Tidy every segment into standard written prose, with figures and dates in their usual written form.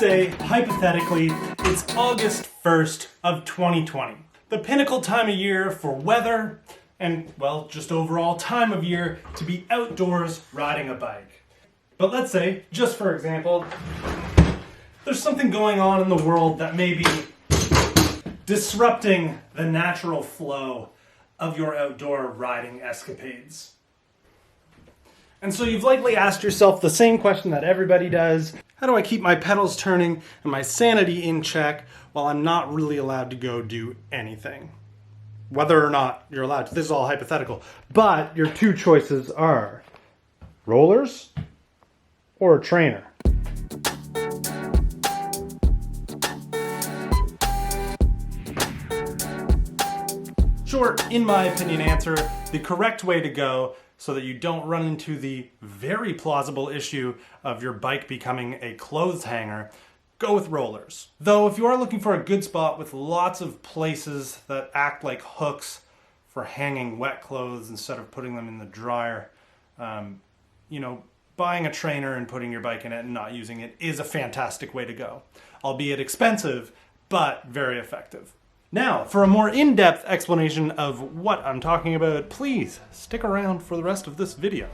say, hypothetically, it's August 1st of 2020. The pinnacle time of year for weather and, well, just overall time of year to be outdoors riding a bike. But let's say, just for example, there's something going on in the world that may be disrupting the natural flow of your outdoor riding escapades. And so you've likely asked yourself the same question that everybody does. How do I keep my pedals turning and my sanity in check while I'm not really allowed to go do anything? Whether or not you're allowed to, this is all hypothetical. But your two choices are rollers or a trainer. Short, in my opinion, answer, the correct way to go so that you don't run into the very plausible issue of your bike becoming a clothes hanger, go with rollers. Though if you are looking for a good spot with lots of places that act like hooks for hanging wet clothes instead of putting them in the dryer, buying a trainer and putting your bike in it and not using it is a fantastic way to go. Albeit expensive, but very effective. Now, for a more in-depth explanation of what I'm talking about, please stick around for the rest of this video.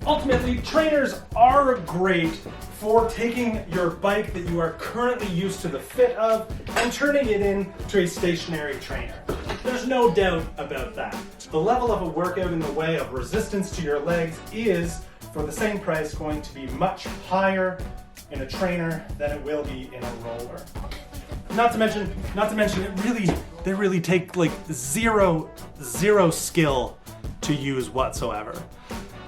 Ultimately, trainers are great for taking your bike that you are currently used to the fit of and turning it into a stationary trainer. There's no doubt about that. The level of a workout in the way of resistance to your legs is, for the same price, going to be much higher in a trainer than it will be in a roller. Not to mention, they really take like zero skill to use whatsoever.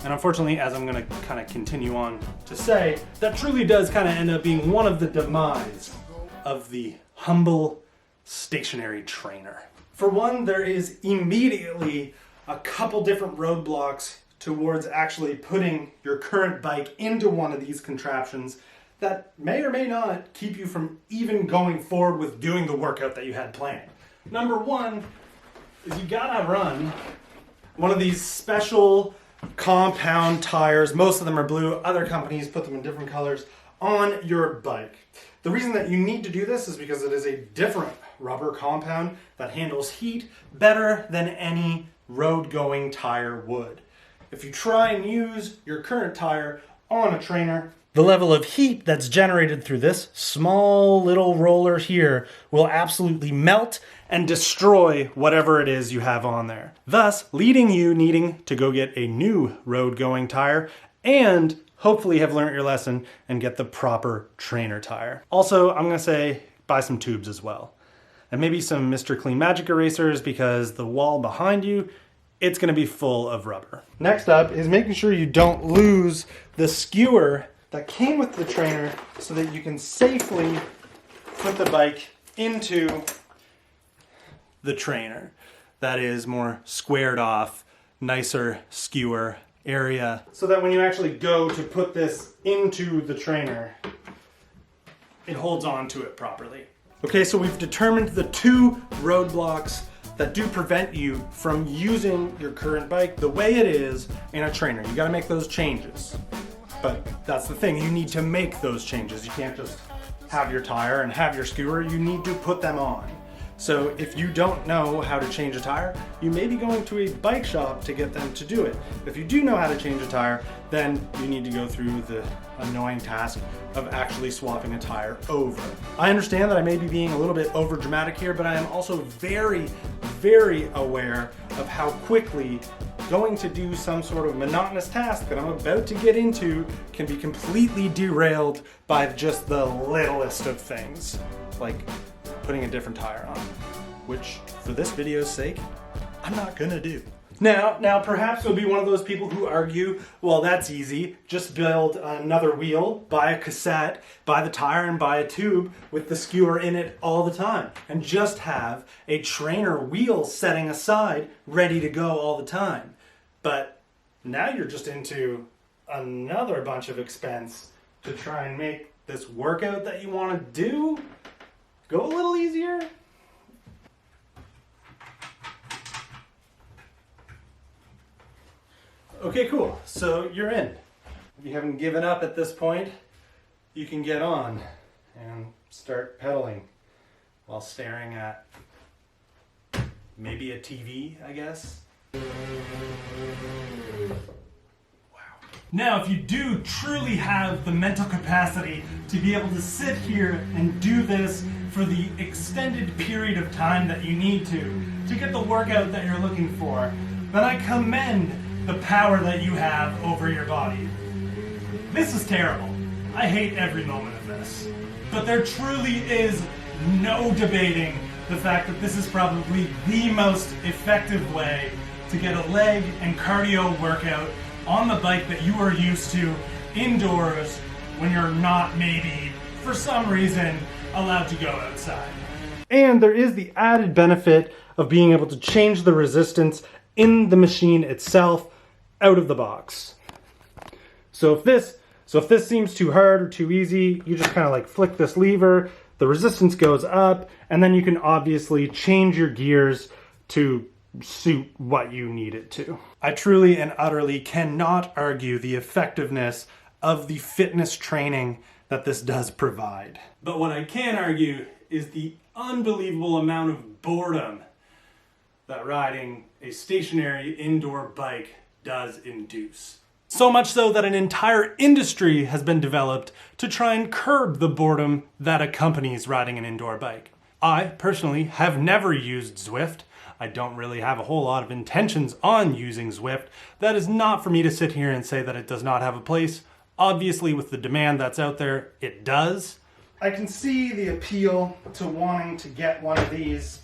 And unfortunately, as I'm gonna kind of continue on to say, that truly does kind of end up being one of the demise of the humble stationary trainer. For one, there is immediately a couple different roadblocks towards actually putting your current bike into one of these contraptions that may or may not keep you from even going forward with doing the workout that you had planned. Number one is you gotta run one of these special compound tires. Most of them are blue, other companies put them in different colors, on your bike. The reason that you need to do this is because it is a different rubber compound that handles heat better than any road-going tire would. If you try and use your current tire on a trainer, the level of heat that's generated through this small little roller here will absolutely melt and destroy whatever it is you have on there. Thus, leading you needing to go get a new road-going tire and hopefully have learned your lesson and get the proper trainer tire. Also, I'm gonna say buy some tubes as well. And maybe some Mr. Clean Magic erasers because the wall behind you, it's gonna be full of rubber. Next up is making sure you don't lose the skewer that came with the trainer so that you can safely put the bike into the trainer. That is more squared off, nicer skewer area. So that when you actually go to put this into the trainer, it holds on to it properly. Okay, so we've determined the two roadblocks that do prevent you from using your current bike the way it is in a trainer. You gotta make those changes. But that's the thing, you need to make those changes. You can't just have your tire and have your skewer, you need to put them on. So if you don't know how to change a tire, you may be going to a bike shop to get them to do it. If you do know how to change a tire, then you need to go through the annoying task of actually swapping a tire over. I understand that I may be being a little bit over dramatic here, but I am also very, very aware of how quickly going to do some sort of monotonous task that I'm about to get into can be completely derailed by just the littlest of things, like putting a different tire on, which for this video's sake, I'm not gonna do. Now, perhaps you'll be one of those people who argue, well, that's easy. Just build another wheel, buy a cassette, buy the tire, and buy a tube with the skewer in it all the time. And just have a trainer wheel setting aside, ready to go all the time. But now you're just into another bunch of expense to try and make this workout that you want to do go a little easier. Okay, cool. So you're in. You haven't given up at this point. you can get on and start pedaling while staring at maybe a TV, I guess. Now, if you do truly have the mental capacity to be able to sit here and do this for the extended period of time that you need to get the workout that you're looking for, then I commend the power that you have over your body. This is terrible. I hate every moment of this. But there truly is no debating the fact that this is probably the most effective way to get a leg and cardio workout on the bike that you are used to indoors when you're not maybe, for some reason, allowed to go outside. And there is the added benefit of being able to change the resistance in the machine itself out of the box. So if this seems too hard or too easy, you just kind of like flick this lever, the resistance goes up, and then you can obviously change your gears to suit what you need it to. I truly and utterly cannot argue the effectiveness of the fitness training that this does provide. But what I can argue is the unbelievable amount of boredom that riding a stationary indoor bike does induce. So much so that an entire industry has been developed to try and curb the boredom that accompanies riding an indoor bike. I personally have never used Zwift. I don't really have a whole lot of intentions on using Zwift. That is not for me to sit here and say that it does not have a place. Obviously, with the demand that's out there, it does. I can see the appeal to wanting to get one of these,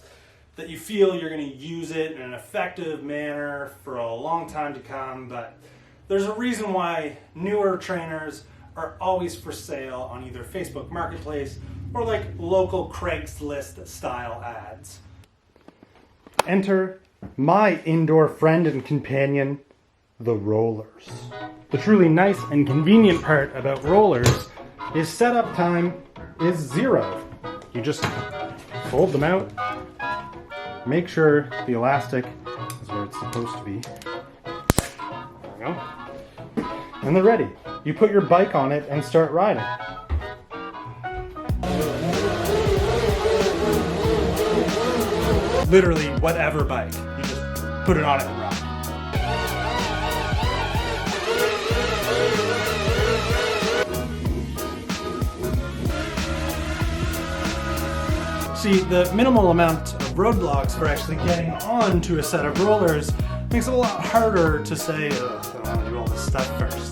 that you feel you're going to use it in an effective manner for a long time to come, but there's a reason why newer trainers are always for sale on either Facebook Marketplace or like local Craigslist style ads. Enter my indoor friend and companion, the rollers. The truly nice and convenient part about rollers is setup time is 0. You just fold them out, make sure the elastic is where it's supposed to be. There we go. And they're ready. You put your bike on it and start riding. Literally whatever bike. You just put it on it and ride. See, the minimal amount of roadblocks for actually getting onto a set of rollers makes it a lot harder to say, I want to do all this stuff first.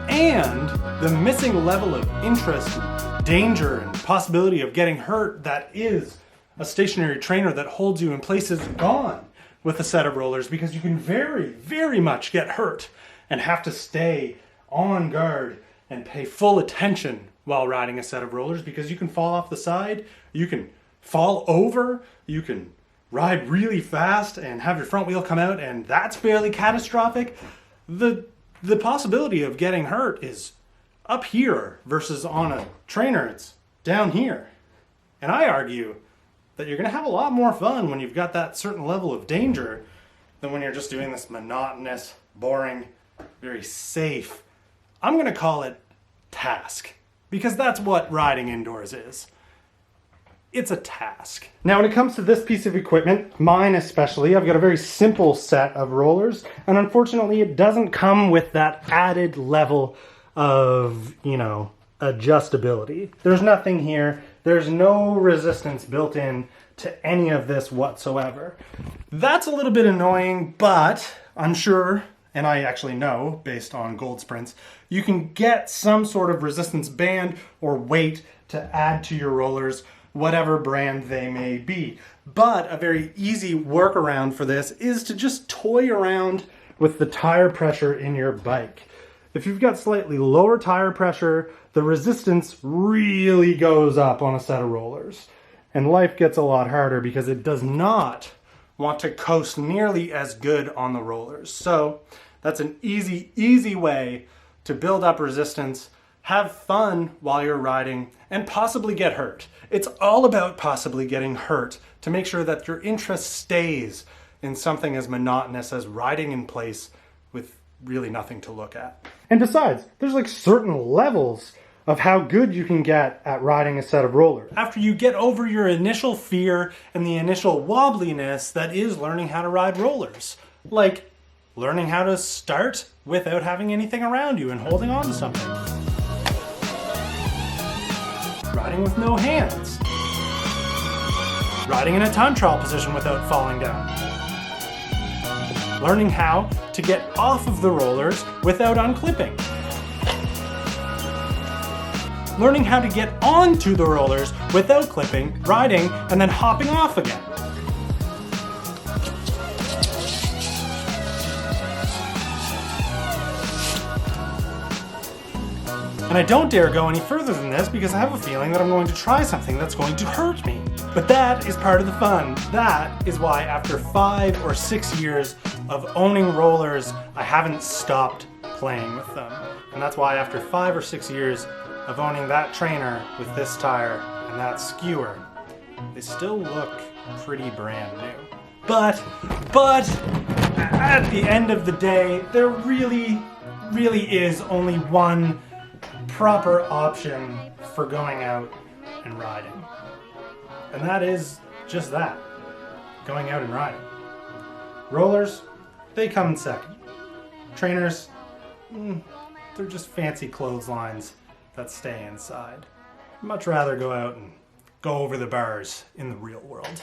And the missing level of interest, danger, and possibility of getting hurt that is a stationary trainer that holds you in place is gone with a set of rollers, because you can very, very much get hurt and have to stay on guard and pay full attention while riding a set of rollers, because you can fall off the side, you can fall over, you can ride really fast and have your front wheel come out, and that's fairly catastrophic. The possibility of getting hurt is up here versus on a trainer, it's down here. And I argue that you're going to have a lot more fun when you've got that certain level of danger than when you're just doing this monotonous, boring, very safe, I'm going to call it task, because that's what riding indoors is. It's a task. Now, when it comes to this piece of equipment, mine especially, I've got a very simple set of rollers, and unfortunately it doesn't come with that added level of, adjustability. There's nothing here. There's no resistance built in to any of this whatsoever. That's a little bit annoying, but I'm sure, and I actually know, based on Gold Sprints, you can get some sort of resistance band or weight to add to your rollers, whatever brand they may be. But a very easy workaround for this is to just toy around with the tire pressure in your bike. If you've got slightly lower tire pressure, the resistance really goes up on a set of rollers. And life gets a lot harder because it does not want to coast nearly as good on the rollers. So that's an easy way to build up resistance, have fun while you're riding, and possibly get hurt. It's all about possibly getting hurt to make sure that your interest stays in something as monotonous as riding in place with really nothing to look at. And besides, there's like certain levels of how good you can get at riding a set of rollers. After you get over your initial fear and the initial wobbliness that is learning how to ride rollers. Like learning how to start without having anything around you and holding on to something. Riding with no hands. Riding in a time trial position without falling down. Learning how to get off of the rollers without unclipping. Learning how to get onto the rollers without clipping, riding, and then hopping off again. And I don't dare go any further than this because I have a feeling that I'm going to try something that's going to hurt me. But that is part of the fun. That is why after 5 or 6 years of owning rollers, I haven't stopped playing with them. And that's why after 5 or 6 years of owning that trainer with this tire and that skewer, they still look pretty brand new. But at the end of the day, there really is only one proper option for going out and riding. And that is just that, going out and riding. Rollers, they come in second. Trainers, they're just fancy clotheslines that stay inside. I'd much rather go out and go over the bars in the real world.